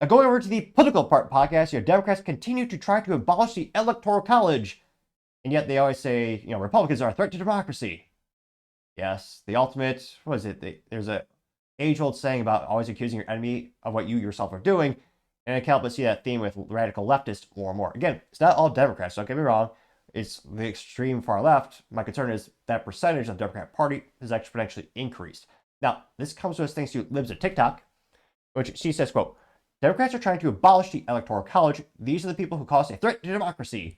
Now, going over to the political part podcast, Democrats continue to try to abolish the Electoral College, and yet they always say, Republicans are a threat to democracy. Yes, the ultimate, what is it? There's a age-old saying about always accusing your enemy of what you yourself are doing, and I can't help but see that theme with radical leftists more and more. Again, it's not all Democrats, don't get me wrong. It's the extreme far left. My concern is that percentage of the Democrat Party has exponentially increased. Now, this comes to us thanks to Libs of TikTok, which she says, quote, Democrats are trying to abolish the Electoral College. These are the people who cause a threat to democracy.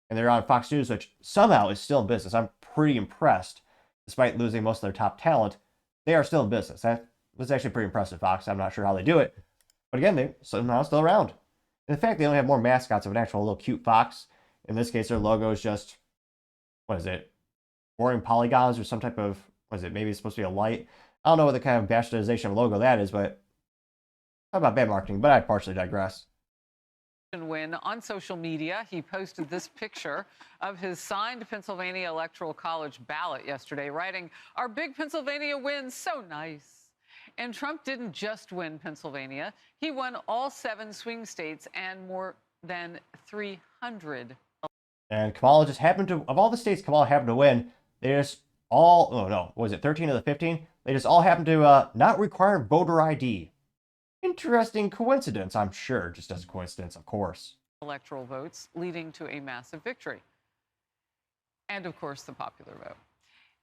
And they're on Fox News, which somehow is still in business. I'm pretty impressed. Despite losing most of their top talent, they are still in business. That was actually pretty impressive, Fox. I'm not sure how they do it. But again, they're somehow still around. In fact, they only have more mascots of an actual little cute fox. In this case, their logo is just, what is it? Boring polygons or some type of, what is it? Maybe it's supposed to be a light. I don't know what the kind of bastardization of logo that is, but how about bad marketing? But I partially digress. Win on social media. He posted this picture of his signed Pennsylvania Electoral College ballot yesterday, writing, "Our big Pennsylvania win, so nice." And Trump didn't just win Pennsylvania. He won all 7 swing states and more than 300. And Kamala just happened to, of all the states Kamala happened to win, they just all, oh no, what was it, 13 of the 15? They just all happened to not require voter ID. Interesting coincidence, I'm sure. Just as a coincidence, of course. Electoral votes, leading to a massive victory. And, of course, the popular vote.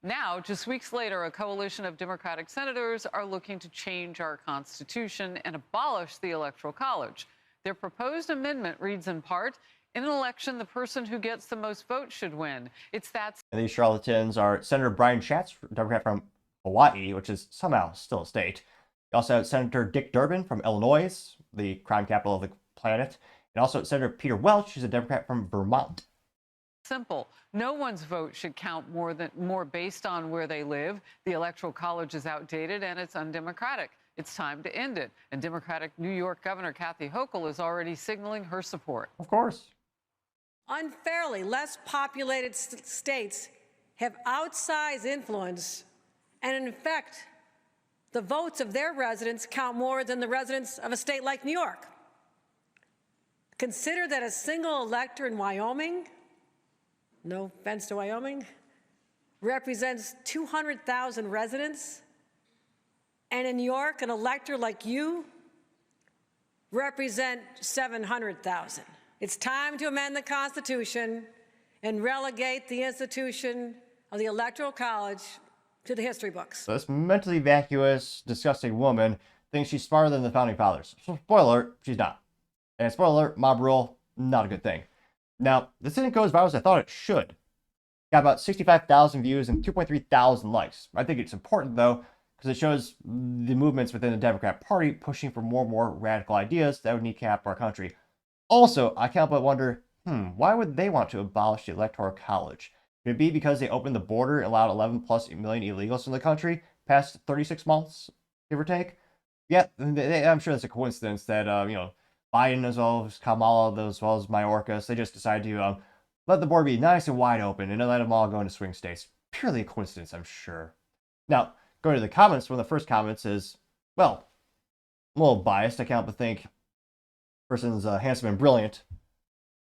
Now, just weeks later, a coalition of Democratic senators are looking to change our Constitution and abolish the Electoral College. Their proposed amendment reads in part, in an election, the person who gets the most votes should win. It's that... And these charlatans are Senator Brian Schatz, Democrat from Hawaii, which is somehow still a state. You also have Senator Dick Durbin from Illinois, the crime capital of the planet, and also Senator Peter Welch, who's a Democrat from Vermont. Simple. No one's vote should count more based on where they live. The Electoral College is outdated and it's undemocratic. It's time to end it. And Democratic New York Governor Kathy Hochul is already signaling her support. Of course. Unfairly less populated states have outsized influence, and in effect, the votes of their residents count more than the residents of a state like New York. Consider that a single elector in Wyoming, no offense to Wyoming, represents 200,000 residents, and in New York, an elector like you represent 700,000. It's time to amend the Constitution and relegate the institution of the Electoral College to the history books. So this mentally vacuous, disgusting woman thinks she's smarter than the founding fathers. So spoiler alert, she's not. And spoiler alert, mob rule, not a good thing. Now, this didn't go as viral as I thought it should. Got about 65,000 views and 2.3 thousand likes. I think it's important though, because it shows the movements within the Democrat Party pushing for more and more radical ideas that would kneecap our country. Also, I can't but wonder, why would they want to abolish the Electoral College? Could it be because they opened the border and allowed 11 plus million illegals in the country past 36 months, give or take? Yeah, I'm sure that's a coincidence that, Biden as well as Kamala as well as Mayorkas, they just decided to let the border be nice and wide open and let them all go into swing states. Purely a coincidence, I'm sure. Now, going to the comments, one of the first comments is, well, I'm a little biased. I can't help but think person's handsome and brilliant.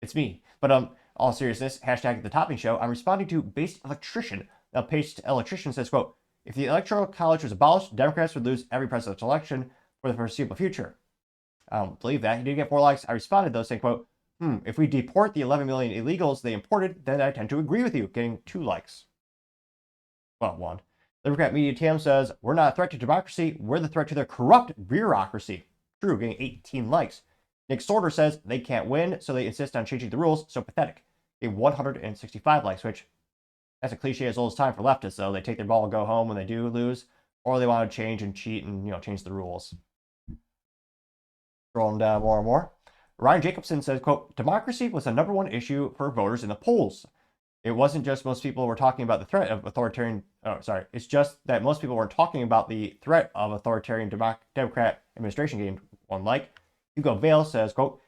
It's me. But all seriousness, hashtag the topping show, I'm responding to Based Electrician. Now, Based Electrician says, quote, if the Electoral College was abolished, Democrats would lose every presidential election for the foreseeable future. I don't believe that. He did get 4 likes. I responded, though, saying, quote, if we deport the 11 million illegals they imported, then I tend to agree with you, getting 2 likes. Well, 1. Democrat Media Tam says, we're not a threat to democracy, we're the threat to their corrupt bureaucracy. True, getting 18 likes. Nick Sorter says they can't win, so they insist on changing the rules. So pathetic. Getting 165 likes, which that's a cliche as old as time for leftists, though. They take their ball and go home when they do lose, or they want to change and cheat and, change the rules. Scrolling down more and more. Ryan Jacobson says, quote, democracy was the #1 issue for voters in the polls. It wasn't just most people were talking about the threat of authoritarian, it's just that most people weren't talking about the threat of authoritarian Democrat administration getting 1 like. Hugo Vale says, quote,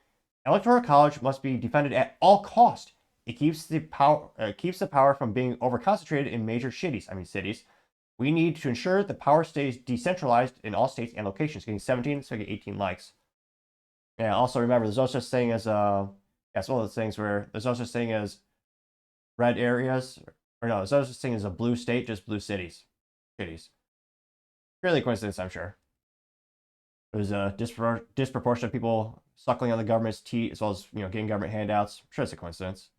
Electoral College must be defended at all cost. It keeps the power from being overconcentrated in major cities. We need to ensure the power stays decentralized in all states and locations. Getting 17, so getting 18 likes. Yeah, also remember, there's no such thing as it's one of those things where there's no such thing as red areas, or no, there's no such thing as a blue state, just blue cities. Cities. Purely coincidence, I'm sure. There's a disproportion of people suckling on the government's teat, as well as getting government handouts. I'm sure it's a coincidence.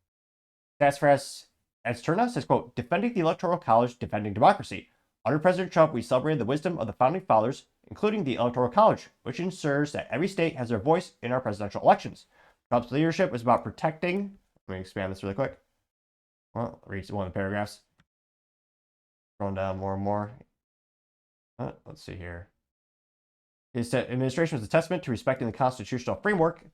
Sassafras Turna says, quote, defending the Electoral College, defending democracy. Under President Trump, we celebrated the wisdom of the founding fathers, including the Electoral College, which ensures that every state has their voice in our presidential elections. Trump's leadership was about protecting. Let me expand this really quick. Well, I'll read one of the paragraphs. Scrolling down more and more. Let's see here. His administration was a testament to respecting the constitutional framework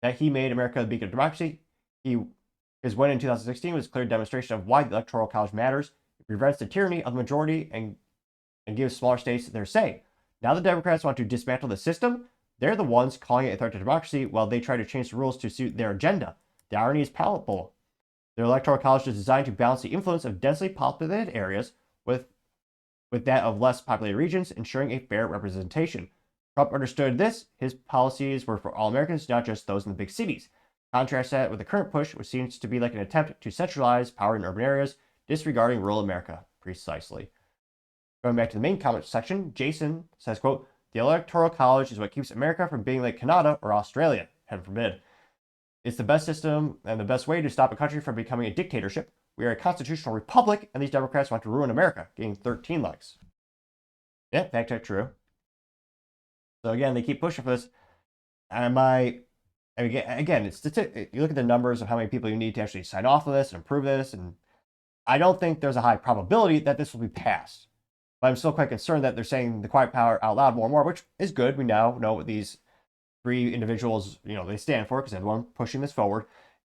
that he made America the beacon of democracy. His win in 2016 was a clear demonstration of why the Electoral College matters. It prevents the tyranny of the majority and gives smaller states their say. Now the Democrats want to dismantle the system. They're the ones calling it a threat to democracy while they try to change the rules to suit their agenda. The irony is palpable. The Electoral College is designed to balance the influence of densely populated areas with that of less populated regions, ensuring a fair representation. Trump understood this. His policies were for all Americans, not just those in the big cities. Contrast that with the current push, which seems to be like an attempt to centralize power in urban areas, disregarding rural America. Precisely. Going back to the main comment section, Jason says, quote, the Electoral College is what keeps America from being like Canada or Australia, heaven forbid. It's the best system and the best way to stop a country from becoming a dictatorship. We are a constitutional republic, and these Democrats want to ruin America, getting 13 likes. Yeah, fact check, true. So again, they keep pushing for this. And again, you look at the numbers of how many people you need to actually sign off of this and approve this, and I don't think there's a high probability that this will be passed. But I'm still quite concerned that they're saying the quiet power out loud more and more, which is good. We now know what these three individuals, they stand for, because they're the one pushing this forward.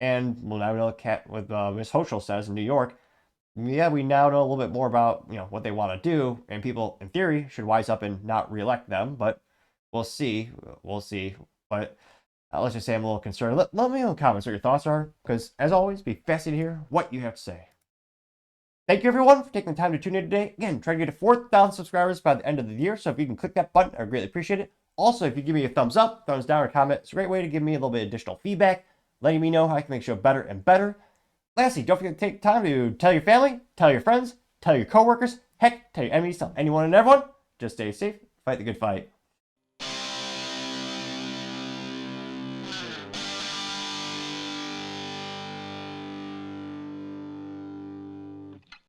And we'll now know what Ms. Hochul says in New York. Yeah, we now know a little bit more about what they want to do, and people, in theory, should wise up and not reelect them. But we'll see. We'll see. But let's just say I'm a little concerned. Let me know in the comments what your thoughts are, because as always, be fascinated to hear what you have to say. Thank you, everyone, for taking the time to tune in today. Again, trying to get to 4,000 subscribers by the end of the year, so if you can click that button, I'd greatly appreciate it. Also, if you give me a thumbs up, thumbs down, or comment, it's a great way to give me a little bit of additional feedback, letting me know how I can make the show better and better. Lastly, don't forget to take time to tell your family, tell your friends, tell your coworkers, heck, tell your enemies, tell anyone and everyone. Just stay safe, fight the good fight.